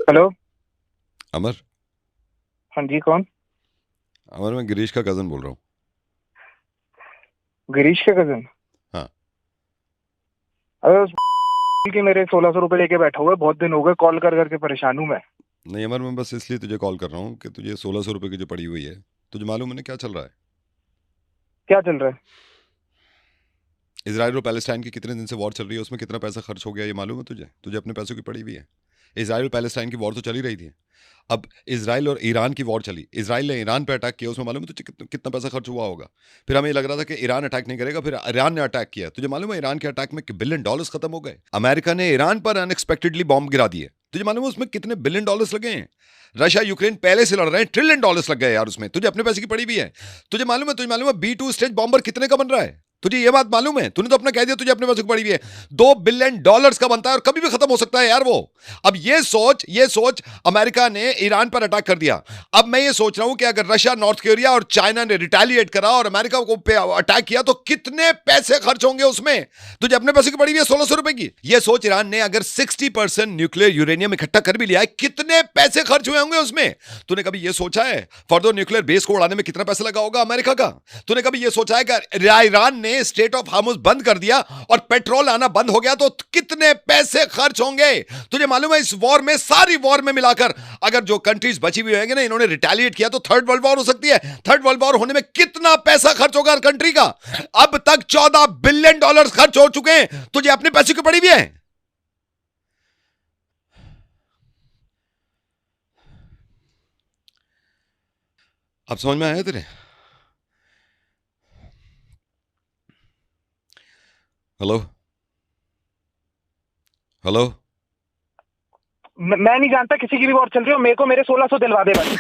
Hello. अमर। हाँ जी, कौन? अमर, मैं गिरीश का कजन बोल रहा हूँ। गिरीश के कजन? हाँ। अरे उस की मेरे 1600 रुपए लेके बैठा हुआ है, बहुत दिन हो गए, कॉल कर करके परेशान हूँ मैं। नहीं अमर, मैं बस इसलिए तुझे कॉल कर रहा हूँ कि तुझे 1600 रुपये की जो पड़ी हुई है, तुझे मालूम है ना क्या चल रहा है? क्या चल रहा है? इसराइल और पैलेस्टाइन की कितने दिन से वॉर चल रही है, उसमें कितना पैसा खर्च हो गया ये मालूम है तुझे? तुझे अपने पैसों की पड़ी हुई है। इसराइल और पैलेस्टाइन की वॉर तो चली रही थी। अब इसराइल और ईरान की वॉर चली, इसराइल ने ईरान पे अटैक किया, उसमें मालूम है तुझे कितना पैसा खर्च हुआ होगा? फिर हमें लग रहा था कि ईरान अटैक नहीं करेगा, फिर ईरान ने अटैक किया। तुझे मालूम है ईरान के अटैक में बिलियन डॉलर्स खत्म हो गए। अमेरिका ने ईरान पर अनएक्सपेक्टेडली बॉम्ब गिरा दिए। तुझे मालूम है उसमें कितने बिलियन डॉलर्स लगे हैं? रशिया यूक्रेन पहले से लड़ रहे हैं, ट्रिलियन डॉलर्स लग गए यार उसमें। तुझे अपने पैसे की पड़ी भी है? तुझे मालूम है B2 स्टेज बॉम्बर कितने का बन रहा है? तुझे ये बात मालूम है? तूने तो अपना कह दिया तुझे अपने पैसे की पड़ी भी है। $2 बिलियन का बनता है और कभी भी खत्म हो सकता है यार वो। अब ये सोच अमेरिका ने ईरान पर अटैक कर दिया। अब मैं ये सोच रहा हूं कि अगर रशिया, नॉर्थ कोरिया और चाइना ने रिटेलिएट करा और अमेरिका को पे अटैक किया तो कितने पैसे खर्च होंगे उसमें? तुझे अपने पैसे की पड़ी हुई है 1600 रुपए की। ये सोच, ईरान ने अगर 60% न्यूक्लियर यूरेनियम इकट्ठा कर भी लिया है, कितने पैसे खर्च हुए होंगे उसमें? तूने कभी ये सोचा है फर्दर न्यूक्लियर बेस को उड़ाने में कितना पैसा लगा होगा अमेरिका का? तूने कभी ये सोचा है कि ईरान ने स्टेट ऑफ हार्मुज बंद कर दिया और पेट्रोल आना बंद हो गया तो कितने पैसे खर्च होंगे? तुझे मालूम है इस वॉर में, सारी वॉर में मिलाकर, अगर जो कंट्रीज बची हुई होंगे ना, इन्होंने रिटेलिएट किया तो थर्ड वर्ल्ड वॉर हो सकती है। थर्ड वर्ल्ड वॉर होने में कितना पैसा खर्च होगा हर कंट्री का? अब तक $14 बिलियन खर्च हो चुके हैं। तुझे अपने पैसे की पड़ी भी है? अब समझ में आया तेरे? हेलो? हेलो? मैं नहीं जानता किसी की भी वॉर चल रही हो, मेरे को मेरे 1600 दिलवा दे बस।